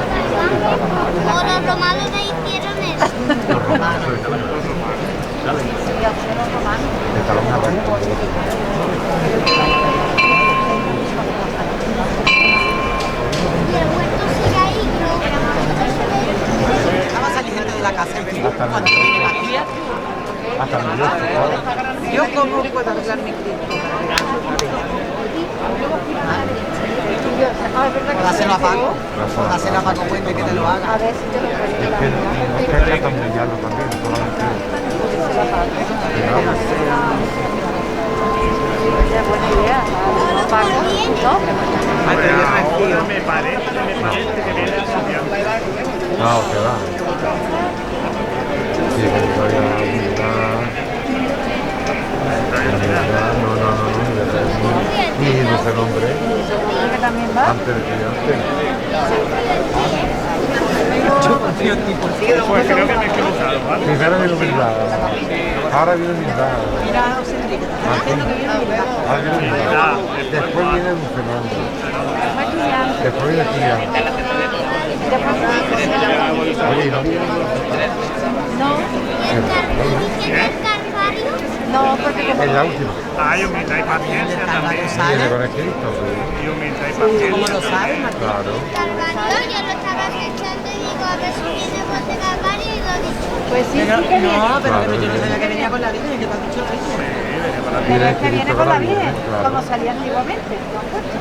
O los romanos le hicieron eso. Los romanos. De talón a recto. Y el huerto sigue ahí, creo que Estaba saliendo de la casa en fin, Hasta cuando viene la tía. Hasta el Dios, claro. Yo cómo puedo arreglar mi Cristo. O dáselo a Paco, o dáselo a Paco Puente que te lo haga. Es que no hay que atornillarlo también, solamente. Buena idea. Paco, ¿no? Ahora me parece que viene asociando. No, que va. Sí, que todavía no, ni ese nombre Que también va. antes de que yo antes. Pues creo que me he equivocado, ¿vale? Primero viene humildad, ahora viene humildad, Mira, José Enrique, te estoy diciendo que viene humildad. ahora viene humildad, después viene un Fernando, después viene Kilian. Oye, ¿y no viene? No, el Calvario. no, porque como Es la última. Hay humildad y paciencia también. Viene con el Cristo. Y humildad y ¿Cómo paciencia. lo sabes, Martín? Claro. Calvario, yo lo estaba pensando y digo, a ver si viene por de Calvario y lo he dicho. pues sí, Pero, sí que viene. no, pero yo no sabía que venía con la Virgen, que te has dicho el Cristo. Pero es que viene con la Virgen, claro. como salía antiguamente. ¿No has puesto?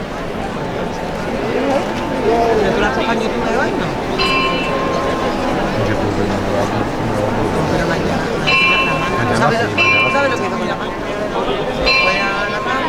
Pero tú la has cogido en YouTube de hoy, ¿no? Yo creo que no me va a Pero mañana. Mañana ¿Sabes sí, mañana lo que hizo con la mano? Fue a la mano.